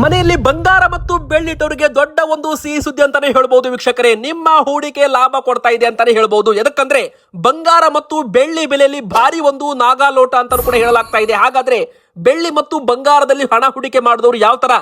ಮನೆಯಲ್ಲಿ ಬಂಗಾರ ಮತ್ತು ಬೆಳ್ಳಿಟ್ಟವರಿಗೆ ದೊಡ್ಡ ಒಂದು ಸಿಹಿ ಸುದ್ದಿ ಅಂತಾನೆ ಹೇಳ್ಬಹುದು ವೀಕ್ಷಕರೇ. ನಿಮ್ಮ ಹೂಡಿಕೆ ಲಾಭ ಕೊಡ್ತಾ ಇದೆ ಅಂತಾನೆ ಹೇಳ್ಬಹುದು. ಯಾಕಂದ್ರೆ ಬಂಗಾರ ಮತ್ತು ಬೆಳ್ಳಿ ಬೆಲೆಯಲ್ಲಿ ಭಾರಿ ಒಂದು ನಾಗಾಲೋಟ ಅಂತ ಕೂಡ ಹೇಳಲಾಗ್ತಾ ಇದೆ. ಹಾಗಾದ್ರೆ ಬೆಳ್ಳಿ ಮತ್ತು ಬಂಗಾರದಲ್ಲಿ ಹಣ ಹೂಡಿಕೆ ಮಾಡಿದವರು ಯಾವ ತರ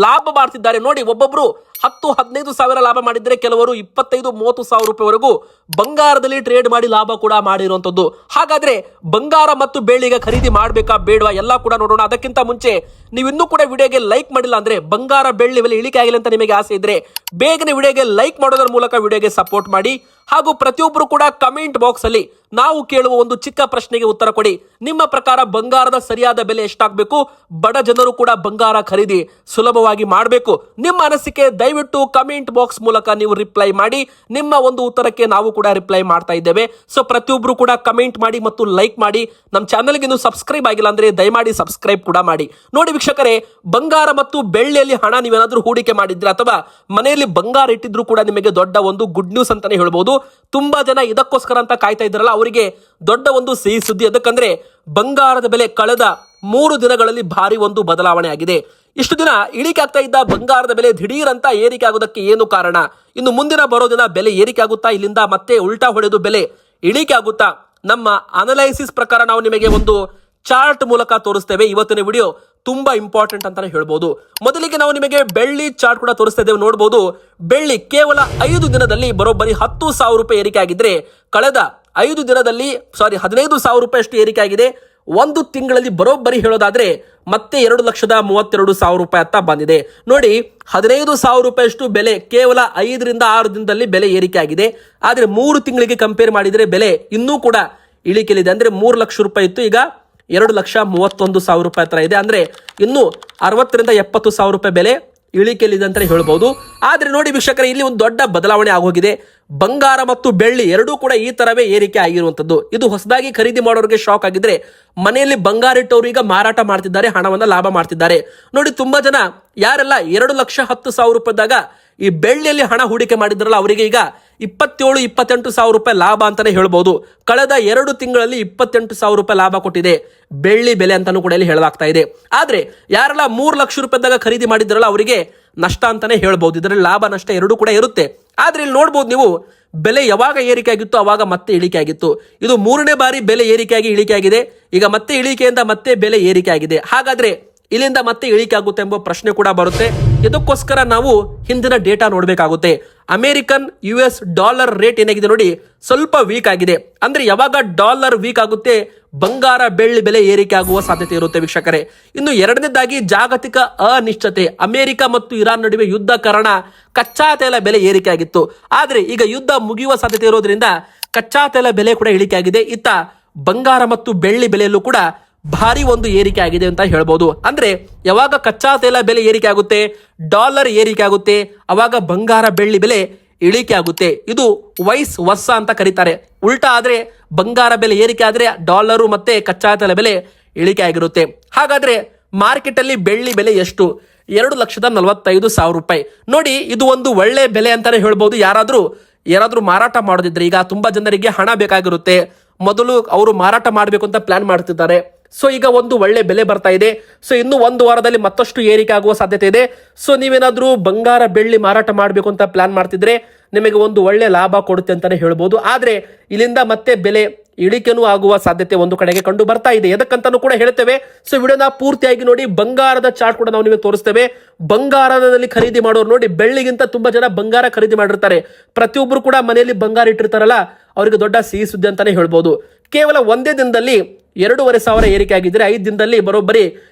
ಲಾಭ ಮಾಡ್ತಿದ್ದಾರೆ ನೋಡಿ. ಒಬ್ಬೊಬ್ರು 10-15 ಸಾವಿರ ಲಾಭ ಮಾಡಿದ್ರೆ, ಕೆಲವರು 25-30 ಸಾವಿರ ರೂಪಾಯಿವರೆಗೂ ಬಂಗಾರದಲ್ಲಿ ಟ್ರೇಡ್ ಮಾಡಿ ಲಾಭ ಕೂಡ ಮಾಡಿರುವಂತದ್ದು. ಹಾಗಾದ್ರೆ ಬಂಗಾರ ಮತ್ತು ಬೆಳ್ಳಿಗೆ ಖರೀದಿ ಮಾಡ್ಬೇಕಾ ಬೇಡವಾ ಎಲ್ಲ ಕೂಡ ನೋಡೋಣ. ಅದಕ್ಕಿಂತ ಮುಂಚೆ ನೀವು ಇನ್ನೂ ಕೂಡ ವಿಡಿಯೋಗೆ ಲೈಕ್ ಮಾಡಿಲ್ಲ ಅಂದ್ರೆ, ಬಂಗಾರ ಬೆಳ್ಳಿ ಬೆಲೆ ಇಳಿಕೆ ಆಗಿಲ್ಲ ಅಂತ ನಿಮಗೆ ಆಸೆ ಇದ್ರೆ ಬೇಗನೆ ವಿಡಿಯೋಗೆ ಲೈಕ್ ಮಾಡೋದ್ರ ಮೂಲಕ ವಿಡಿಯೋಗೆ ಸಪೋರ್ಟ್ ಮಾಡಿ. ಹಾಗೂ ಪ್ರತಿಯೊಬ್ಬರು ಕೂಡ ಕಮೆಂಟ್ ಬಾಕ್ಸ್ ಅಲ್ಲಿ ನಾವು ಕೇಳುವ ಒಂದು ಚಿಕ್ಕ ಪ್ರಶ್ನೆಗೆ ಉತ್ತರ ಕೊಡಿ. ನಿಮ್ಮ ಪ್ರಕಾರ ಬಂಗಾರದ ಸರಿಯಾದ ಬೆಲೆ ಎಷ್ಟಾಗಬೇಕು? ಬಡ ಜನರು ಕೂಡ ಬಂಗಾರ ಖರೀದಿ ಸುಲಭವಾಗಿ ಮಾಡಬೇಕು. ನಿಮ್ಮ ಅನಿಸಿಕೆ ದಯವಿಟ್ಟು ಕಮೆಂಟ್ ಬಾಕ್ಸ್ ಮೂಲಕ ನೀವು ರಿಪ್ಲೈ ಮಾಡಿ. ನಿಮ್ಮ ಒಂದು ಉತ್ತರಕ್ಕೆ ನಾವು ಕೂಡ ರಿಪ್ಲೈ ಮಾಡ್ತಾ ಇದ್ದೇವೆ. ಸೊ ಪ್ರತಿಯೊಬ್ಬರು ಕೂಡ ಕಮೆಂಟ್ ಮಾಡಿ ಮತ್ತು ಲೈಕ್ ಮಾಡಿ. ನಮ್ಮ ಚಾನಲ್ಗೆ ಇನ್ನೂ ಸಬ್ಸ್ಕ್ರೈಬ್ ಆಗಿಲ್ಲ ಅಂದ್ರೆ ದಯಮಾಡಿ ಸಬ್ಸ್ಕ್ರೈಬ್ ಕೂಡ ಮಾಡಿ. ನೋಡಿ ವೀಕ್ಷಕರೇ, ಬಂಗಾರ ಮತ್ತು ಬೆಳ್ಳಿಯಲ್ಲಿ ಹಣ ನೀವೇನಾದ್ರೂ ಹೂಡಿಕೆ ಮಾಡಿದ್ರೆ ಅಥವಾ ಮನೆಯಲ್ಲಿ ಬಂಗಾರ ಇಟ್ಟಿದ್ರು ಕೂಡ ನಿಮಗೆ ದೊಡ್ಡ ಒಂದು ಗುಡ್ ನ್ಯೂಸ್ ಅಂತಾನೆ ಹೇಳ್ಬೋದು. ತುಂಬಾ ಜನ ಇದಕ್ಕೋಸ್ಕರ ಅಂತ ಕಾಯ್ತಾ ಇದ್ರಲ್ಲ, ಅವರಿಗೆ ದೊಡ್ಡ ಒಂದು ಸಿಹಿ ಸುದ್ದಿ. ಅದಕ್ಕಂದ್ರೆ ಬಂಗಾರದ ಬೆಲೆ ಕಳೆದ 3 ದಿನಗಳಲ್ಲಿ ಭಾರಿ ಒಂದು ಬದಲಾವಣೆ ಆಗಿದೆ. ಇಷ್ಟು ದಿನ ಇಳಿಕೆ ಆಗ್ತಾ ಇದ್ದ ಬಂಗಾರದ ಬೆಲೆ ದಿಢೀರ್ ಅಂತ ಏರಿಕೆ ಆಗೋದಕ್ಕೆ ಏನು ಕಾರಣ? ಇನ್ನು ಮುಂದಿನ ಬರೋ ದಿನ ಬೆಲೆ ಏರಿಕೆ ಆಗುತ್ತಾ, ಇಲ್ಲಿಂದ ಮತ್ತೆ ಉಲ್ಟಾ ಹೊಡೆದು ಬೆಲೆ ಇಳಿಕೆ ಆಗುತ್ತಾ? ನಮ್ಮ ಅನಲೈಸಿಸ್ ಪ್ರಕಾರ ನಾವು ನಿಮಗೆ ಒಂದು ಚಾರ್ಟ್ ಮೂಲಕ ತೋರಿಸ್ತೇವೆ. ಇವತ್ತಿನ ವಿಡಿಯೋ ತುಂಬಾ ಇಂಪಾರ್ಟೆಂಟ್ ಅಂತಾನೆ ಹೇಳ್ಬೋದು. ಮೊದಲಿಗೆ ನಾವು ನಿಮಗೆ ಬೆಳ್ಳಿ ಚಾರ್ಟ್ ಕೂಡ ತೋರಿಸ್ತಾ ಇದ್ದೇವೆ. ನೋಡಬಹುದು, ಬೆಳ್ಳಿ ಕೇವಲ 5 ದಿನದಲ್ಲಿ ಬರೋಬ್ಬರಿ 10,000 ರೂಪಾಯಿ ಏರಿಕೆ ಆಗಿದ್ರೆ, ಕಳೆದ 5 ದಿನದಲ್ಲಿ 15,000 ರೂಪಾಯಿ ಅಷ್ಟು ಏರಿಕೆ ಆಗಿದೆ. ಒಂದು ತಿಂಗಳಲ್ಲಿ ಬರೋಬ್ಬರಿ ಹೇಳೋದಾದ್ರೆ ಮತ್ತೆ 2,32,000 ರೂಪಾಯಿ ಅಂತ ಬಂದಿದೆ. ನೋಡಿ, 15,000 ರೂಪಾಯಿ ಅಷ್ಟು ಬೆಲೆ ಕೇವಲ 5ರಿಂದ 6 ದಿನದಲ್ಲಿ ಬೆಲೆ ಏರಿಕೆ ಆಗಿದೆ. ಆದ್ರೆ 3 ತಿಂಗಳಿಗೆ ಕಂಪೇರ್ ಮಾಡಿದ್ರೆ ಬೆಲೆ ಇನ್ನೂ ಕೂಡ ಇಳಿಕೆಯಲ್ಲಿದೆ. ಅಂದ್ರೆ 3 ಲಕ್ಷ ರೂಪಾಯಿ ಇತ್ತು, ಈಗ 2,31,000 ರೂಪಾಯಿ ಹತ್ರ ಇದೆ. ಅಂದ್ರೆ ಇನ್ನು 60,000-70,000 ರೂಪಾಯಿ ಬೆಲೆ ಇಳಿಕೆಯಲ್ಲಿದೆ ಅಂತ ಹೇಳ್ಬಹುದು. ಆದ್ರೆ ನೋಡಿ ವೀಕ್ಷಕರೇ, ಇಲ್ಲಿ ಒಂದು ದೊಡ್ಡ ಬದಲಾವಣೆ ಆಗೋಗಿದೆ. ಬಂಗಾರ ಮತ್ತು ಬೆಳ್ಳಿ ಎರಡೂ ಕೂಡ ಈ ತರವೇ ಏರಿಕೆ ಆಗಿರುವಂತದ್ದು. ಇದು ಹೊಸದಾಗಿ ಖರೀದಿ ಮಾಡೋರಿಗೆ ಶಾಕ್ ಆಗಿದ್ರೆ, ಮನೆಯಲ್ಲಿ ಬಂಗಾರ ಇಟ್ಟವರು ಈಗ ಮಾರಾಟ ಮಾಡ್ತಿದ್ದಾರೆ, ಹಣವನ್ನ ಲಾಭ ಮಾಡ್ತಿದ್ದಾರೆ. ನೋಡಿ, ತುಂಬಾ ಜನ ಯಾರೆಲ್ಲ 2,10,000 ರೂಪಾಯಿದಾಗ ಈ ಬೆಳ್ಳಿಯಲ್ಲಿ ಹಣ ಹೂಡಿಕೆ ಮಾಡಿದ್ರಲ್ಲ, ಅವರಿಗೆ ಈಗ 27-28,000 ರೂಪಾಯಿ ಲಾಭ ಅಂತಾನೆ ಹೇಳ್ಬಹುದು. ಕಳೆದ 2 ತಿಂಗಳಲ್ಲಿ 28,000 ರೂಪಾಯಿ ಲಾಭ ಕೊಟ್ಟಿದೆ ಬೆಳ್ಳಿ ಬೆಲೆ ಅಂತಾನೂ ಕೂಡ ಇಲ್ಲಿ ಹೇಳಲಾಗ್ತಾ ಇದೆ. ಆದ್ರೆ ಯಾರೆಲ್ಲ 3 ಲಕ್ಷ ರೂಪಾಯಿದಾಗ ಖರೀದಿ ಮಾಡಿದ್ರಲ್ಲ, ಅವರಿಗೆ ನಷ್ಟ ಅಂತಾನೆ ಹೇಳ್ಬಹುದು. ಇದರಲ್ಲಿ ಲಾಭ ನಷ್ಟ ಎರಡೂ ಕೂಡ ಇರುತ್ತೆ. ಆದ್ರೆ ಇಲ್ಲಿ ನೋಡ್ಬೋದು ನೀವು, ಬೆಲೆ ಯಾವಾಗ ಏರಿಕೆ ಆಗಿತ್ತು ಅವಾಗ ಮತ್ತೆ ಇಳಿಕೆ ಆಗಿತ್ತು. ಇದು 3ನೇ ಬಾರಿ ಬೆಲೆ ಏರಿಕೆಯಾಗಿ ಇಳಿಕೆ ಆಗಿದೆ. ಈಗ ಮತ್ತೆ ಇಳಿಕೆಯಿಂದ ಮತ್ತೆ ಬೆಲೆ ಏರಿಕೆ ಆಗಿದೆ. ಹಾಗಾದ್ರೆ ಇಲ್ಲಿಂದ ಮತ್ತೆ ಇಳಿಕೆ ಆಗುತ್ತೆ ಎಂಬ ಪ್ರಶ್ನೆ ಕೂಡ ಬರುತ್ತೆ. ಇದಕ್ಕೋಸ್ಕರ ನಾವು ಹಿಂದಿನ ಡೇಟಾ ನೋಡಬೇಕಾಗುತ್ತೆ. ಅಮೆರಿಕನ್ US ಡಾಲರ್ ರೇಟ್ ಏನಾಗಿದೆ ನೋಡಿ, ಸ್ವಲ್ಪ ವೀಕ್ ಆಗಿದೆ. ಅಂದ್ರೆ ಯಾವಾಗ ಡಾಲರ್ ವೀಕ್ ಆಗುತ್ತೆ, ಬಂಗಾರ ಬೆಳ್ಳಿ ಬೆಲೆ ಏರಿಕೆ ಆಗುವ ಸಾಧ್ಯತೆ ಇರುತ್ತೆ ವೀಕ್ಷಕರೇ. ಇನ್ನು ಎರಡನೇದಾಗಿ ಜಾಗತಿಕ ಅನಿಶ್ಚಿತತೆ. ಅಮೆರಿಕ ಮತ್ತು ಇರಾನ್ ನಡುವೆ ಯುದ್ಧ ಕಾರಣ ಕಚ್ಚಾ ತೈಲ ಬೆಲೆ ಏರಿಕೆ ಆಗಿತ್ತು. ಆದ್ರೆ ಈಗ ಯುದ್ಧ ಮುಗಿಯುವ ಸಾಧ್ಯತೆ ಇರೋದ್ರಿಂದ ಕಚ್ಚಾ ತೈಲ ಬೆಲೆ ಕೂಡ ಇಳಿಕೆ ಆಗಿದೆ. ಇತ್ತ ಬಂಗಾರ ಮತ್ತು ಬೆಳ್ಳಿ ಬೆಲೆಯಲ್ಲೂ ಕೂಡ ಭಾರಿ ಒಂದು ಏರಿಕೆ ಆಗಿದೆ ಅಂತ ಹೇಳ್ಬೋದು. ಅಂದ್ರೆ ಯಾವಾಗ ಕಚ್ಚಾ ತೈಲ ಬೆಲೆ ಏರಿಕೆ ಆಗುತ್ತೆ, ಡಾಲರ್ ಏರಿಕೆ ಆಗುತ್ತೆ, ಅವಾಗ ಬಂಗಾರ ಬೆಳ್ಳಿ ಬೆಲೆ ಇಳಿಕೆ ಆಗುತ್ತೆ. ಇದು ವೈಸ್ ವರ್ಷ ಅಂತ ಕರೀತಾರೆ. ಉಲ್ಟಾ ಆದ್ರೆ ಬಂಗಾರ ಬೆಲೆ ಏರಿಕೆ ಆದ್ರೆ ಡಾಲರು ಮತ್ತೆ ಕಚ್ಚಾ ತೈಲ ಬೆಲೆ ಇಳಿಕೆ ಆಗಿರುತ್ತೆ. ಹಾಗಾದ್ರೆ ಮಾರ್ಕೆಟ್ ಅಲ್ಲಿ ಬೆಳ್ಳಿ ಬೆಲೆ ಎಷ್ಟು? 2,45,000 ರೂಪಾಯಿ. ನೋಡಿ, ಇದು ಒಂದು ಒಳ್ಳೆ ಬೆಲೆ ಅಂತಾನೆ ಹೇಳ್ಬೋದು. ಯಾರಾದ್ರೂ ಮಾರಾಟ ಮಾಡೋದಿದ್ರೆ, ಈಗ ತುಂಬಾ ಜನರಿಗೆ ಹಣ ಬೇಕಾಗಿರುತ್ತೆ, ಮೊದಲು ಅವರು ಮಾರಾಟ ಮಾಡಬೇಕು ಅಂತ ಪ್ಲಾನ್ ಮಾಡ್ತಿದ್ದಾರೆ. ಸೊ ಈಗ ಒಂದು ಒಳ್ಳೆ ಬೆಲೆ ಬರ್ತಾ ಇದೆ. ಸೊ ಇನ್ನು 1 ವಾರದಲ್ಲಿ ಮತ್ತಷ್ಟು ಏರಿಕೆ ಆಗುವ ಸಾಧ್ಯತೆ ಇದೆ. ಸೊ ನೀವೇನಾದ್ರೂ ಬಂಗಾರ ಬೆಳ್ಳಿ ಮಾರಾಟ ಮಾಡಬೇಕು ಅಂತ ಪ್ಲಾನ್ ಮಾಡ್ತಿದ್ರೆ ನಿಮಗೆ ಒಂದು ಒಳ್ಳೆ ಲಾಭ ಕೊಡುತ್ತೆ ಅಂತಾನೆ ಹೇಳ್ಬೋದು. ಆದ್ರೆ ಇಲ್ಲಿಂದ ಮತ್ತೆ ಬೆಲೆ ಇಳಿಕೆನೂ ಆಗುವ ಸಾಧ್ಯತೆ ಒಂದು ಕಡೆಗೆ ಕಂಡು ಬರ್ತಾ ಇದೆ. ಎದಕ್ಕಂತಾನು ಕೂಡ ಹೇಳ್ತೇವೆ. ಸೊ ವಿಡಿಯೋನ ಪೂರ್ತಿಯಾಗಿ ನೋಡಿ. ಬಂಗಾರದ ಚಾರ್ಟ್ ಕೂಡ ನಾವು ನಿಮಗೆ ತೋರಿಸ್ತೇವೆ. ಬಂಗಾರದಲ್ಲಿ ಖರೀದಿ ಮಾಡೋರು ನೋಡಿ, ಬೆಳ್ಳಿಗಿಂತ ತುಂಬಾ ಜನ ಬಂಗಾರ ಖರೀದಿ ಮಾಡಿರ್ತಾರೆ. ಪ್ರತಿಯೊಬ್ಬರು ಕೂಡ ಮನೆಯಲ್ಲಿ ಬಂಗಾರ ಇಟ್ಟಿರ್ತಾರಲ್ಲ, ಅವರಿಗೆ ದೊಡ್ಡ ಸಿಹಿ ಸುದ್ದಿ ಅಂತಾನೆ ಹೇಳ್ಬೋದು. ಕೇವಲ ಒಂದೇ ದಿನದಲ್ಲಿ 2,500 ಏರಿಕೆ ಆಗಿದ್ರೆ, 5 ದಿನದಲ್ಲಿ ಬರೋಬ್ಬರಿ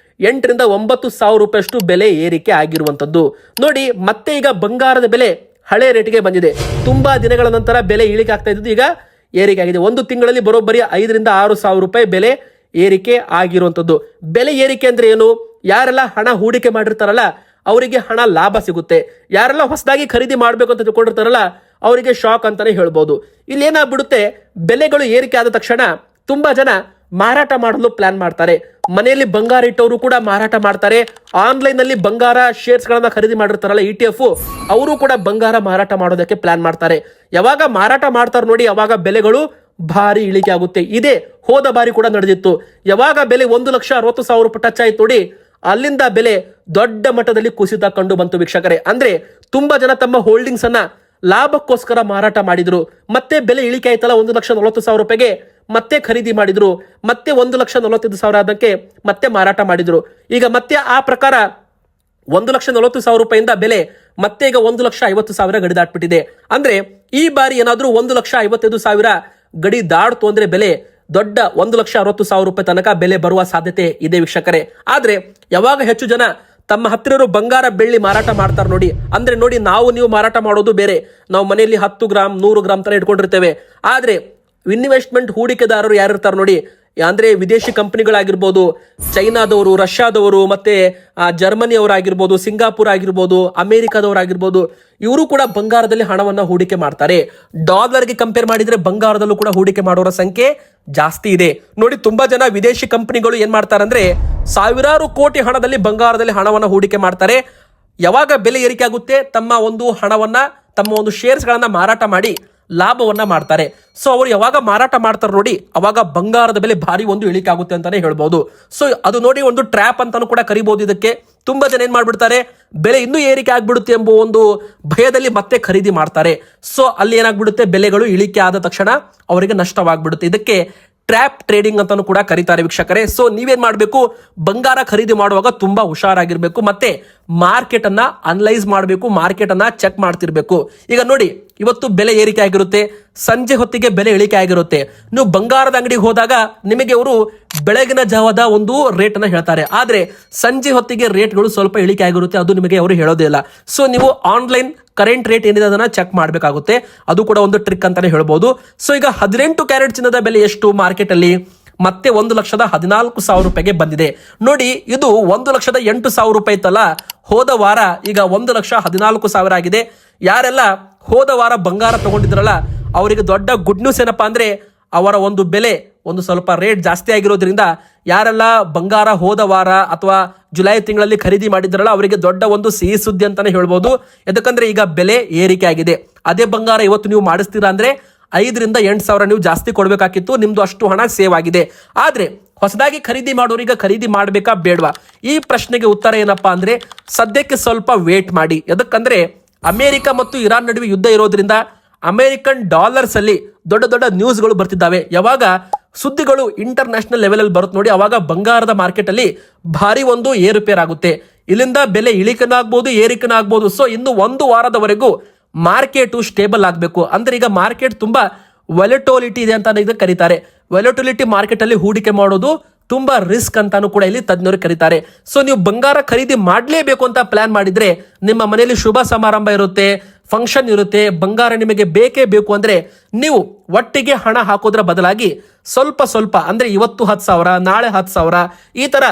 8,000-9,000 ರೂಪಾಯಿ ಅಷ್ಟು ಬೆಲೆ ಏರಿಕೆ ಆಗಿರುವಂತದ್ದು. ನೋಡಿ, ಮತ್ತೆ ಈಗ ಬಂಗಾರದ ಬೆಲೆ ಹಳೆ ರೇಟಿಗೆ ಬಂದಿದೆ. ತುಂಬಾ ದಿನಗಳ ನಂತರ ಬೆಲೆ ಇಳಿಕೆ ಆಗ್ತಾ ಇದ್ದು ಈಗ ಏರಿಕೆ ಆಗಿದೆ. ಒಂದು ತಿಂಗಳಲ್ಲಿ ಬರೋಬ್ಬರಿ 5,000-6,000 ರೂಪಾಯಿ ಬೆಲೆ ಏರಿಕೆ ಆಗಿರುವಂತದ್ದು. ಬೆಲೆ ಏರಿಕೆ ಅಂದ್ರೆ ಏನು? ಯಾರೆಲ್ಲ ಹಣ ಹೂಡಿಕೆ ಮಾಡಿರ್ತಾರಲ್ಲ ಅವರಿಗೆ ಹಣ ಲಾಭ ಸಿಗುತ್ತೆ. ಯಾರೆಲ್ಲ ಹೊಸದಾಗಿ ಖರೀದಿ ಮಾಡಬೇಕು ಅಂತ ತಿಳ್ಕೊಂಡಿರ್ತಾರಲ್ಲ ಅವರಿಗೆ ಶಾಕ್ ಅಂತಾನೆ ಹೇಳ್ಬೋದು. ಇಲ್ಲಿ ಏನಾಗ್ಬಿಡುತ್ತೆ, ಬೆಲೆಗಳು ಏರಿಕೆ ಆದ ತಕ್ಷಣ ತುಂಬಾ ಜನ ಮಾರಾಟ ಮಾಡಲು ಪ್ಲಾನ್ ಮಾಡ್ತಾರೆ. ಮನೆಯಲ್ಲಿ ಬಂಗಾರ ಇಟ್ಟವರು ಕೂಡ ಮಾರಾಟ ಮಾಡ್ತಾರೆ. ಆನ್ಲೈನ್ ನಲ್ಲಿ ಬಂಗಾರ ಶೇರ್ಸ್ ಗಳನ್ನ ಖರೀದಿ ಮಾಡಿರ್ತಾರಲ್ಲ ETF, ಅವರು ಕೂಡ ಬಂಗಾರ ಮಾರಾಟ ಮಾಡೋದಕ್ಕೆ ಪ್ಲಾನ್ ಮಾಡ್ತಾರೆ. ಯಾವಾಗ ಮಾರಾಟ ಮಾಡ್ತಾರೆ ನೋಡಿ, ಅವಾಗ ಬೆಲೆಗಳು ಭಾರಿ ಇಳಿಕೆ ಆಗುತ್ತೆ. ಇದೇ ಹೋದ ಬಾರಿ ಕೂಡ ನಡೆದಿತ್ತು. ಯಾವಾಗ ಬೆಲೆ 1,60,000 ರೂಪಾಯಿ ಟಚ್ ಆಯ್ತು ನೋಡಿ, ಅಲ್ಲಿಂದ ಬೆಲೆ ದೊಡ್ಡ ಮಟ್ಟದಲ್ಲಿ ಕುಸಿತ ಕಂಡು ಬಂತು ವೀಕ್ಷಕರೇ. ಅಂದ್ರೆ ತುಂಬಾ ಜನ ತಮ್ಮ ಹೋಲ್ಡಿಂಗ್ಸ್ ಅನ್ನ ಲಾಭಕ್ಕೋಸ್ಕರ ಮಾರಾಟ ಮಾಡಿದ್ರು. ಮತ್ತೆ ಬೆಲೆ ಇಳಿಕೆ ಆಯ್ತಲ್ಲ 1,40,000 ರೂಪಾಯಿಗೆ ಮತ್ತೆ ಖರೀದಿ ಮಾಡಿದ್ರು. ಮತ್ತೆ 1,45,000 ಅದಕ್ಕೆ ಮತ್ತೆ ಮಾರಾಟ ಮಾಡಿದ್ರು. ಈಗ ಮತ್ತೆ ಆ ಪ್ರಕಾರ 1,40,000 ರೂಪಾಯಿಂದ ಬೆಲೆ ಮತ್ತೆ ಈಗ 1,50,000 ಗಡಿ ದಾಟ್ಬಿಟ್ಟಿದೆ. ಅಂದ್ರೆ ಈ ಬಾರಿ ಏನಾದ್ರೂ 1,55,000 ಗಡಿ ದಾಡ್ತು ಅಂದ್ರೆ ಬೆಲೆ ದೊಡ್ಡ 1,60,000 ರೂಪಾಯಿ ತನಕ ಬೆಲೆ ಬರುವ ಸಾಧ್ಯತೆ ಇದೆ ವೀಕ್ಷಕರೇ. ಆದ್ರೆ ಯಾವಾಗ ಹೆಚ್ಚು ಜನ ತಮ್ಮ ಹತ್ತಿರ ಬಂಗಾರ ಬೆಳ್ಳಿ ಮಾರಾಟ ಮಾಡ್ತಾರೆ ನೋಡಿ, ಅಂದ್ರೆ ನೋಡಿ ನಾವು ನೀವು ಮಾರಾಟ ಮಾಡೋದು ಬೇರೆ. ನಾವು ಮನೆಯಲ್ಲಿ 10 ಗ್ರಾಮ್ 100 ಗ್ರಾಮ್ ತರ ಇಟ್ಕೊಂಡಿರ್ತೇವೆ. ಆದ್ರೆ ಇನ್ವೆಸ್ಟ್ಮೆಂಟ್ ಹೂಡಿಕೆದಾರರು ಯಾರಿರ್ತಾರೆ ನೋಡಿ, ಅಂದ್ರೆ ವಿದೇಶಿ ಕಂಪನಿಗಳಾಗಿರ್ಬೋದು, ಚೈನಾದವರು, ರಷ್ಯಾದವರು, ಮತ್ತೆ ಜರ್ಮನಿ ಅವರಾಗಿರ್ಬೋದು, ಸಿಂಗಾಪುರ್ ಆಗಿರ್ಬೋದು, ಅಮೆರಿಕಾದವರಾಗಿರ್ಬೋದು, ಇವರು ಕೂಡ ಬಂಗಾರದಲ್ಲಿ ಹಣವನ್ನ ಹೂಡಿಕೆ ಮಾಡ್ತಾರೆ. ಡಾಲರ್ಗೆ ಕಂಪೇರ್ ಮಾಡಿದ್ರೆ ಬಂಗಾರದಲ್ಲೂ ಕೂಡ ಹೂಡಿಕೆ ಮಾಡೋರ ಸಂಖ್ಯೆ ಜಾಸ್ತಿ ಇದೆ ನೋಡಿ. ತುಂಬಾ ಜನ ವಿದೇಶಿ ಕಂಪನಿಗಳು ಏನ್ ಮಾಡ್ತಾರೆ ಅಂದ್ರೆ ಸಾವಿರಾರು ಕೋಟಿ ಹಣದಲ್ಲಿ ಬಂಗಾರದಲ್ಲಿ ಹಣವನ್ನ ಹೂಡಿಕೆ ಮಾಡ್ತಾರೆ. ಯಾವಾಗ ಬೆಲೆ ಏರಿಕೆ ಆಗುತ್ತೆ ತಮ್ಮ ಒಂದು ಹಣವನ್ನ, ತಮ್ಮ ಒಂದು ಶೇರ್ಸ್ ಗಳನ್ನ ಮಾರಾಟ ಮಾಡಿ ಲಾಭವನ್ನ ಮಾಡ್ತಾರೆ. ಸೊ ಅವರು ಯಾವಾಗ ಮಾರಾಟ ಮಾಡ್ತಾರೆ ನೋಡಿ, ಅವಾಗ ಬಂಗಾರದ ಬೆಲೆ ಭಾರಿ ಒಂದು ಇಳಿಕೆ ಆಗುತ್ತೆ ಅಂತಾನೆ ಹೇಳ್ಬಹುದು. ಸೊ ಅದು ನೋಡಿ ಒಂದು ಟ್ರ್ಯಾಪ್ ಅಂತಾನು ಕೂಡ ಕರಿಬಹುದು. ಇದಕ್ಕೆ ತುಂಬಾ ಜನ ಏನ್ ಮಾಡ್ಬಿಡ್ತಾರೆ, ಬೆಲೆ ಇನ್ನೂ ಏರಿಕೆ ಆಗ್ಬಿಡುತ್ತೆ ಎಂಬ ಒಂದು ಭಯದಲ್ಲಿ ಮತ್ತೆ ಖರೀದಿ ಮಾಡ್ತಾರೆ. ಸೊ ಅಲ್ಲಿ ಏನಾಗ್ಬಿಡುತ್ತೆ, ಬೆಲೆಗಳು ಇಳಿಕೆ ಆದ ತಕ್ಷಣ ಅವರಿಗೆ ನಷ್ಟವಾಗ್ಬಿಡುತ್ತೆ. ಇದಕ್ಕೆ ಟ್ರ್ಯಾಪ್ ಟ್ರೇಡಿಂಗ್ ಅಂತಾನು ಕೂಡ ಕರೀತಾರೆ ವೀಕ್ಷಕರೇ. ಸೊ ನೀವೇನ್ ಮಾಡಬೇಕು, ಬಂಗಾರ ಖರೀದಿ ಮಾಡುವಾಗ ತುಂಬಾ ಹುಷಾರಾಗಿರ್ಬೇಕು, ಮತ್ತೆ ಮಾರ್ಕೆಟ್ ಅನ್ನ ಅನಲೈಸ್ ಮಾಡಬೇಕು, ಮಾರ್ಕೆಟ್ ಅನ್ನ ಚೆಕ್ ಮಾಡ್ತಿರ್ಬೇಕು. ಈಗ ನೋಡಿ, ಇವತ್ತು ಬೆಲೆ ಏರಿಕೆ ಆಗಿರುತ್ತೆ, ಸಂಜೆ ಹೊತ್ತಿಗೆ ಬೆಲೆ ಇಳಿಕೆ ಆಗಿರುತ್ತೆ. ನೀವು ಬಂಗಾರದ ಅಂಗಡಿಗೆ ಹೋದಾಗ ನಿಮಗೆ ಅವರು ಬೆಳಗಿನ ಜಾವದ ಒಂದು ರೇಟ್ ಅನ್ನ ಹೇಳ್ತಾರೆ, ಆದ್ರೆ ಸಂಜೆ ಹೊತ್ತಿಗೆ ರೇಟ್ಗಳು ಸ್ವಲ್ಪ ಇಳಿಕೆ ಆಗಿರುತ್ತೆ, ಅದು ನಿಮಗೆ ಅವರು ಹೇಳೋದೇ ಇಲ್ಲ. ಸೊ ನೀವು ಆನ್ಲೈನ್ ಕರೆಂಟ್ ರೇಟ್ ಏನಿದೆ ಅದನ್ನ ಚೆಕ್ ಮಾಡಬೇಕಾಗುತ್ತೆ. ಅದು ಕೂಡ ಒಂದು ಟ್ರಿಕ್ ಅಂತಾನೆ ಹೇಳ್ಬೋದು. ಸೊ ಈಗ 18 ಕ್ಯಾರೆಟ್ ಚಿನ್ನದ ಬೆಲೆ ಎಷ್ಟು ಮಾರ್ಕೆಟ್ ಅಲ್ಲಿ, ಮತ್ತೆ 1,14,000 ರೂಪಾಯಿಗೆ ಬಂದಿದೆ ನೋಡಿ. ಇದು 1,08,000 ರೂಪಾಯಿ ಇತ್ತಲ್ಲ ಹೋದ ವಾರ, ಈಗ 1,14,000 ಆಗಿದೆ. ಯಾರೆಲ್ಲ ಹೋದ ವಾರ ಬಂಗಾರ ತಗೊಂಡಿದ್ರಲ್ಲ ಅವರಿಗೆ ದೊಡ್ಡ ಗುಡ್ ನ್ಯೂಸ್ ಏನಪ್ಪಾ ಅಂದ್ರೆ, ಅವರ ಒಂದು ಬೆಲೆ ಒಂದು ಸ್ವಲ್ಪ ರೇಟ್ ಜಾಸ್ತಿ ಆಗಿರೋದ್ರಿಂದ ಯಾರೆಲ್ಲ ಬಂಗಾರ ಹೋದ ವಾರ ಅಥವಾ ಜುಲೈ ತಿಂಗಳಲ್ಲಿ ಖರೀದಿ ಮಾಡಿದ್ರಲ್ಲ ಅವರಿಗೆ ದೊಡ್ಡ ಒಂದು ಸಿಹಿ ಸುದ್ದಿ ಅಂತಾನೆ ಹೇಳ್ಬೋದು. ಯಾಕಂದ್ರೆ ಈಗ ಬೆಲೆ ಏರಿಕೆ ಆಗಿದೆ. ಅದೇ ಬಂಗಾರ ಇವತ್ತು ನೀವು ಮಾಡಿಸ್ತೀರಾ ಅಂದ್ರೆ 5,000 to 8,000 ನೀವು ಜಾಸ್ತಿ ಕೊಡ್ಬೇಕಾಗಿತ್ತು, ನಿಮ್ದು ಅಷ್ಟು ಹಣ ಸೇವ್ ಆಗಿದೆ. ಆದ್ರೆ ಹೊಸದಾಗಿ ಖರೀದಿ ಮಾಡೋರಿಗೆ ಖರೀದಿ ಮಾಡ್ಬೇಕಾ ಬೇಡವಾ, ಈ ಪ್ರಶ್ನೆಗೆ ಉತ್ತರ ಏನಪ್ಪಾ ಅಂದ್ರೆ ಸದ್ಯಕ್ಕೆ ಸ್ವಲ್ಪ ವೇಟ್ ಮಾಡಿ. ಯಾಕಂದ್ರೆ ಅಮೆರಿಕ ಮತ್ತು ಇರಾನ್ ನಡುವೆ ಯುದ್ಧ ಇರೋದ್ರಿಂದ ಅಮೆರಿಕನ್ ಡಾಲರ್ಸ್ ಅಲ್ಲಿ ದೊಡ್ಡ ದೊಡ್ಡ ನ್ಯೂಸ್ಗಳು ಬರ್ತಿದ್ದಾವೆ. ಯಾವಾಗ ಸುದ್ದಿಗಳು ಇಂಟರ್ನ್ಯಾಷನಲ್ ಲೆವೆಲ್ ಅಲ್ಲಿ ಬರುತ್ತೆ ನೋಡಿ, ಅವಾಗ ಬಂಗಾರದ ಮಾರ್ಕೆಟ್ ಅಲ್ಲಿ ಭಾರಿ ಒಂದು ಏರುಪೇರ್ ಆಗುತ್ತೆ. ಇಲ್ಲಿಂದ ಬೆಲೆ ಇಳಿಕೆನಾಗ್ಬೋದು, ಏರಿಕೆನಾಗ್ಬೋದು. ಸೊ ಇನ್ನು 1 ವಾರದವರೆಗೂ ಮಾರ್ಕೆಟ್ ಸ್ಟೇಬಲ್ ಆಗಬೇಕು. ಅಂದ್ರೆ ಈಗ ಮಾರ್ಕೆಟ್ ತುಂಬಾ ವ್ಯಾಲಟೋಲಿಟಿ ಇದೆ ಅಂತ ಇದಕ್ಕೆ ಕರೀತಾರೆ. ವ್ಯಾಲಟೋಲಿಟಿ ಮಾರ್ಕೆಟ್ ಅಲ್ಲಿ ಹೂಡಿಕೆ ಮಾಡೋದು ತುಂಬಾ ರಿಸ್ಕ್ ಅಂತಾನು ಕೂಡ ಇಲ್ಲಿ ತಜ್ಞರು ಕರೀತಾರೆ. ಸೊ ನೀವು ಬಂಗಾರ ಖರೀದಿ ಮಾಡಲೇಬೇಕು ಅಂತ ಪ್ಲಾನ್ ಮಾಡಿದ್ರೆ, ನಿಮ್ಮ ಮನೆಯಲ್ಲಿ ಶುಭ ಸಮಾರಂಭ ಇರುತ್ತೆ, ಫಂಕ್ಷನ್ ಇರುತ್ತೆ, ಬಂಗಾರ ನಿಮಗೆ ಬೇಕೇ ಬೇಕು ಅಂದ್ರೆ ನೀವು ಒಟ್ಟಿಗೆ ಹಣ ಹಾಕೋದ್ರ ಬದಲಾಗಿ ಸ್ವಲ್ಪ ಸ್ವಲ್ಪ ಅಂದ್ರೆ ಇವತ್ತು 10,000 ನಾಳೆ 10,000 ಈ ತರ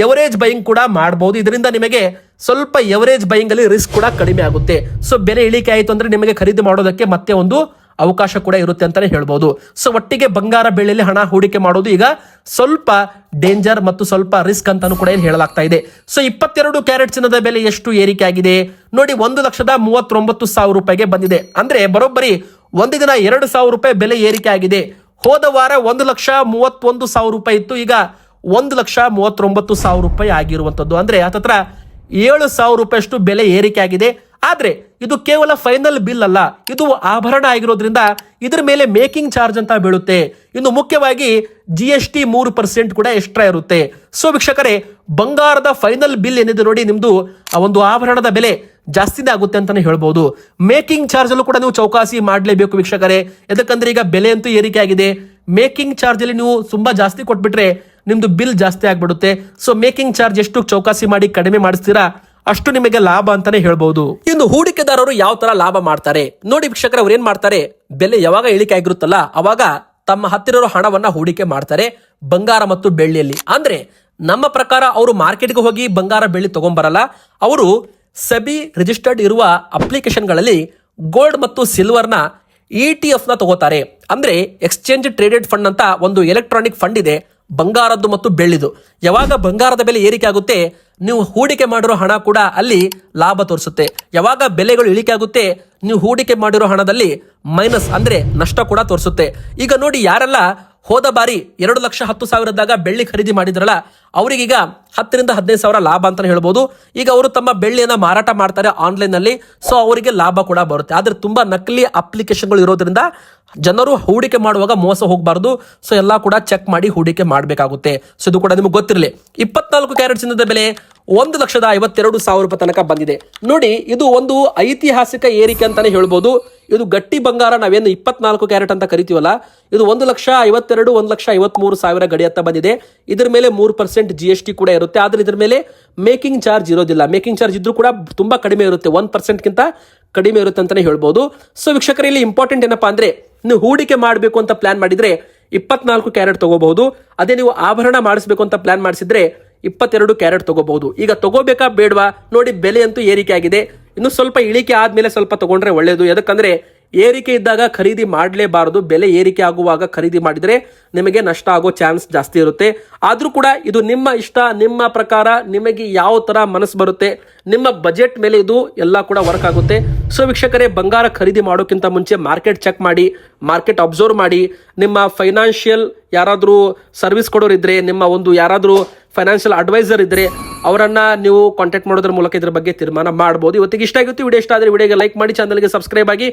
ಎವರೇಜ್ ಬೈಯಿಂಗ್ ಕೂಡ ಮಾಡಬಹುದು. ಇದರಿಂದ ನಿಮಗೆ ಸ್ವಲ್ಪ ಎವರೇಜ್ ಬೈಯಿಂಗ್ ಅಲ್ಲಿ ರಿಸ್ಕ್ ಕೂಡ ಕಡಿಮೆ ಆಗುತ್ತೆ. ಸೊ ಬೆಲೆ ಇಳಿಕೆ ಆಯಿತು ಅಂದ್ರೆ ನಿಮಗೆ ಖರೀದಿ ಮಾಡೋದಕ್ಕೆ ಮತ್ತೆ ಒಂದು ಅವಕಾಶ ಕೂಡ ಇರುತ್ತೆ ಅಂತಾನೆ ಹೇಳ್ಬೋದು. ಸೊ ಒಟ್ಟಿಗೆ ಬಂಗಾರ ಬೆಳ್ಳಿಯಲ್ಲಿ ಹಣ ಹೂಡಿಕೆ ಮಾಡೋದು ಈಗ ಸ್ವಲ್ಪ ಡೇಂಜರ್ ಮತ್ತು ಸ್ವಲ್ಪ ರಿಸ್ಕ್ ಅಂತಾನು ಕೂಡ ಏನು ಹೇಳಲಾಗ್ತಾ ಇದೆ. ಸೊ 22 ಕ್ಯಾರೆಟ್ ಚಿನ್ನದ ಬೆಲೆ ಎಷ್ಟು ಏರಿಕೆ ಆಗಿದೆ ನೋಡಿ, 1,39,000 ರೂಪಾಯಿಗೆ ಬಂದಿದೆ. ಅಂದ್ರೆ ಬರೋಬ್ಬರಿ ಒಂದು ದಿನ 2,000 ರೂಪಾಯಿ ಬೆಲೆ ಏರಿಕೆ ಆಗಿದೆ. ಹೋದ ವಾರ 1,31,000 ರೂಪಾಯಿ ಇತ್ತು, ಈಗ 1,39,000 ರೂಪಾಯಿ ಆಗಿರುವಂತದ್ದು. ಅಂದ್ರೆ ಹತ್ತತ್ರ 7,000 ರೂಪಾಯಿಯಷ್ಟು ಬೆಲೆ ಏರಿಕೆ ಆಗಿದೆ. ಆದ್ರೆ ಇದು ಕೇವಲ ಫೈನಲ್ ಬಿಲ್ ಅಲ್ಲ, ಇದು ಆಭರಣ ಆಗಿರೋದ್ರಿಂದ ಇದರ ಮೇಲೆ ಮೇಕಿಂಗ್ ಚಾರ್ಜ್ ಅಂತ ಬೀಳುತ್ತೆ. ಇನ್ನು ಮುಖ್ಯವಾಗಿ GST 3% ಕೂಡ ಎಕ್ಸ್ಟ್ರಾ ಇರುತ್ತೆ. ಸೊ ವೀಕ್ಷಕರೇ, ಬಂಗಾರದ ಫೈನಲ್ ಬಿಲ್ ಏನಿದೆ ನೋಡಿ, ನಿಮ್ದು ಆ ಒಂದು ಆಭರಣದ ಬೆಲೆ ಜಾಸ್ತಿನೇ ಆಗುತ್ತೆ ಅಂತಾನೆ ಹೇಳ್ಬೋದು. ಮೇಕಿಂಗ್ ಚಾರ್ಜ್ ಅಲ್ಲೂ ಕೂಡ ನೀವು ಚೌಕಾಸಿ ಮಾಡಲೇಬೇಕು ವೀಕ್ಷಕರೇ. ಯಾಕಂದ್ರೆ ಈಗ ಬೆಲೆ ಅಂತೂ ಏರಿಕೆ ಆಗಿದೆ, ಮೇಕಿಂಗ್ ಚಾರ್ಜ್ ಅಲ್ಲಿ ನೀವು ತುಂಬಾ ಜಾಸ್ತಿ ಕೊಟ್ಬಿಟ್ರೆ ನಿಮ್ದು ಬಿಲ್ ಜಾಸ್ತಿ ಆಗ್ಬಿಡುತ್ತೆ. ಸೊ ಮೇಕಿಂಗ್ ಚಾರ್ಜ್ ಎಷ್ಟು ಚೌಕಾಸಿ ಮಾಡಿ ಕಡಿಮೆ ಮಾಡಿಸ್ತೀರಾ ಅಷ್ಟು ನಿಮಗೆ ಲಾಭ ಅಂತಾನೆ ಹೇಳ್ಬಹುದು. ಇನ್ನು ಹೂಡಿಕೆದಾರರು ಯಾವ ತರ ಲಾಭ ಮಾಡ್ತಾರೆ ನೋಡಿ ವೀಕ್ಷಕರೇ, ಅವ್ರು ಏನ್ ಮಾಡ್ತಾರೆ, ಬೆಲೆ ಯಾವಾಗ ಇಳಿಕೆ ಆಗಿರುತ್ತಲ್ಲ ಅವಾಗ ತಮ್ಮ ಹತ್ತಿರ ಹಣವನ್ನ ಹೂಡಿಕೆ ಮಾಡ್ತಾರೆ ಬಂಗಾರ ಮತ್ತು ಬೆಳ್ಳಿಯಲ್ಲಿ. ಅಂದ್ರೆ ನಮ್ಮ ಪ್ರಕಾರ ಅವರು ಮಾರ್ಕೆಟ್ಗೆ ಹೋಗಿ ಬಂಗಾರ ಬೆಳ್ಳಿ ತಗೊಂಡ್ಬರಲ್ಲ, ಅವರು ಸೆಬಿ ರಿಜಿಸ್ಟರ್ಡ್ ಇರುವ ಅಪ್ಲಿಕೇಶನ್ಗಳಲ್ಲಿ ಗೋಲ್ಡ್ ಮತ್ತು ಸಿಲ್ವರ್ನ ETF ನ ತಗೋತಾರೆ. ಅಂದ್ರೆ ಎಕ್ಸ್ಚೇಂಜ್ ಟ್ರೇಡೆಡ್ ಫಂಡ್ ಅಂತ ಒಂದು ಎಲೆಕ್ಟ್ರಾನಿಕ್ ಫಂಡ್ ಇದೆ ಬಂಗಾರದ್ದು ಮತ್ತು ಬೆಳ್ಳಿದು. ಯಾವಾಗ ಬಂಗಾರದ ಬೆಲೆ ಏರಿಕೆ ಆಗುತ್ತೆ, ನೀವು ಹೂಡಿಕೆ ಮಾಡಿರೋ ಹಣ ಕೂಡ ಅಲ್ಲಿ ಲಾಭ ತೋರಿಸುತ್ತೆ. ಯಾವಾಗ ಬೆಲೆಗಳು ಇಳಿಕೆ ಆಗುತ್ತೆ, ನೀವು ಹೂಡಿಕೆ ಮಾಡಿರೋ ಹಣದಲ್ಲಿ ಮೈನಸ್ ಅಂದ್ರೆ ನಷ್ಟ ಕೂಡ ತೋರಿಸುತ್ತೆ. ಈಗ ನೋಡಿ, ಯಾರೆಲ್ಲ ಹೋದ ಬಾರಿ 2,10,000 ಬೆಳ್ಳಿ ಖರೀದಿ ಮಾಡಿದ್ರಲ್ಲ ಅವರಿಗೀಗ 10ರಿಂದ 15,000 ಲಾಭ ಅಂತ ಹೇಳ್ಬೋದು. ಈಗ ಅವರು ತಮ್ಮ ಬೆಳ್ಳಿಯನ್ನ ಮಾರಾಟ ಮಾಡ್ತಾರೆ ಆನ್ಲೈನ್ ನಲ್ಲಿ, ಸೊ ಅವರಿಗೆ ಲಾಭ ಕೂಡ ಬರುತ್ತೆ. ಆದ್ರೆ ತುಂಬಾ ನಕಲಿ ಅಪ್ಲಿಕೇಶನ್ಗಳು ಇರೋದ್ರಿಂದ ಜನರು ಹೂಡಿಕೆ ಮಾಡುವಾಗ ಮೋಸ ಹೋಗಬಾರ್ದು. ಸೊ ಎಲ್ಲಾ ಕೂಡ ಚೆಕ್ ಮಾಡಿ ಹೂಡಿಕೆ ಮಾಡಬೇಕಾಗುತ್ತೆ. ಸೊ ಇದು ಕೂಡ ನಿಮ್ಗೆ ಗೊತ್ತಿರಲಿ. 24 ಕ್ಯಾರೆಟ್ ಚಿನ್ನದ ಬೆಲೆ 1,52,000 ತನಕ ಬಂದಿದೆ. ನೋಡಿ, ಇದು ಒಂದು ಐತಿಹಾಸಿಕ ಏರಿಕೆ ಅಂತಾನೆ ಹೇಳ್ಬೋದು. ಇದು ಗಟ್ಟಿ ಬಂಗಾರ ನಾವೇನು 24 ಕ್ಯಾರೆಟ್ ಅಂತ ಕರಿತೀವಲ್ಲ, ಇದು 1,52,000 1,53,000 ಗಡಿ ಹತ್ತ ಬಂದಿದೆ. ಇದ್ರ ಮೇಲೆ 3% GST ಕೂಡ ಇರುತ್ತೆ. ಆದ್ರೆ ಇದ್ರ ಮೇಲೆ ಮೇಕಿಂಗ್ ಚಾರ್ಜ್ ಇರೋದಿಲ್ಲ. ಮೇಕಿಂಗ್ ಚಾರ್ಜ್ ಇದ್ರೂ ಕೂಡ ತುಂಬಾ ಕಡಿಮೆ ಇರುತ್ತೆ, 1% ಗಿಂತ ಕಡಿಮೆ ಇರುತ್ತೆ ಅಂತಾನೆ ಹೇಳ್ಬೋದು. ಸೊ ವೀಕ್ಷಕರೇ, ಇಲ್ಲಿ ಇಂಪಾರ್ಟೆಂಟ್ ಏನಪ್ಪಾ ಅಂದ್ರೆ, ನೀವು ಹೂಡಿಕೆ ಮಾಡಬೇಕು ಅಂತ ಪ್ಲಾನ್ ಮಾಡಿದ್ರೆ 24 ಕ್ಯಾರೆಟ್ ತಗೋಬಹುದು. ಅದೇ ನೀವು ಆಭರಣ ಮಾಡಿಸಬೇಕು ಅಂತ ಪ್ಲಾನ್ ಮಾಡಿಸಿದ್ರೆ 22 ಕ್ಯಾರೆಟ್ ತಗೋಬಹುದು. ಈಗ ತಗೋಬೇಕಾ ಬೇಡವಾ ನೋಡಿ, ಬೆಲೆ ಅಂತೂ ಏರಿಕೆ ಆಗಿದೆ. ಇನ್ನು ಸ್ವಲ್ಪ ಇಳಿಕೆ ಆದ್ಮೇಲೆ ಸ್ವಲ್ಪ ತಗೊಂಡ್ರೆ ಒಳ್ಳೇದು. ಯಾಕಂದ್ರೆ ಏರಿಕೆ ಇದ್ದಾಗ ಖರೀದಿ ಮಾಡಲೇಬಾರದು. ಬೆಲೆ ಏರಿಕೆ ಆಗುವಾಗ ಖರೀದಿ ಮಾಡಿದ್ರೆ ನಿಮಗೆ ನಷ್ಟ ಆಗೋ ಚಾನ್ಸ್ ಜಾಸ್ತಿ ಇರುತ್ತೆ. ಆದ್ರೂ ಕೂಡ ಇದು ನಿಮ್ಮ ಇಷ್ಟ, ನಿಮ್ಮ ಪ್ರಕಾರ ನಿಮಗೆ ಯಾವ ತರ ಮನಸ್ಸು ಬರುತ್ತೆ, ನಿಮ್ಮ ಬಜೆಟ್ ಮೇಲೆ ಇದು ಎಲ್ಲ ಕೂಡ ವರ್ಕ್ ಆಗುತ್ತೆ. ಸೊ ವೀಕ್ಷಕರೇ, ಬಂಗಾರ ಖರೀದಿ ಮಾಡೋಕ್ಕಿಂತ ಮುಂಚೆ ಮಾರ್ಕೆಟ್ ಚೆಕ್ ಮಾಡಿ, ಮಾರ್ಕೆಟ್ ಅಬ್ಸರ್ವ್ ಮಾಡಿ. ನಿಮ್ಮ ಫೈನಾನ್ಷಿಯಲ್ ಯಾರಾದರೂ ಸರ್ವಿಸ್ ಕೊಡೋರಿದ್ರೆ, ನಿಮ್ಮ ಒಂದು ಯಾರಾದರೂ ಫೈನಾನ್ಷಿಯಲ್ ಅಡ್ವೈಸರ್ ಇದ್ರೆ ಅವರನ್ನ ನೀವು ಕಾಂಟ್ಯಾಕ್ಟ್ ಮಾಡೋದ್ರ ಮೂಲಕ ಇದ್ರ ಬಗ್ಗೆ ತೀರ್ಮಾನ ಮಾಡಬಹುದು. ಇವತ್ತಿಗೆ ಇಷ್ಟ ಆಗಿತ್ತು. ವಿಡಿಯೋ ಇಷ್ಟ ಆದರೆ ವಿಡಿಯೋಗೆ ಲೈಕ್ ಮಾಡಿ, ಚಾನಲ್ಗೆ ಸಬ್ಸ್ಕ್ರೈಬ್ ಆಗಿ.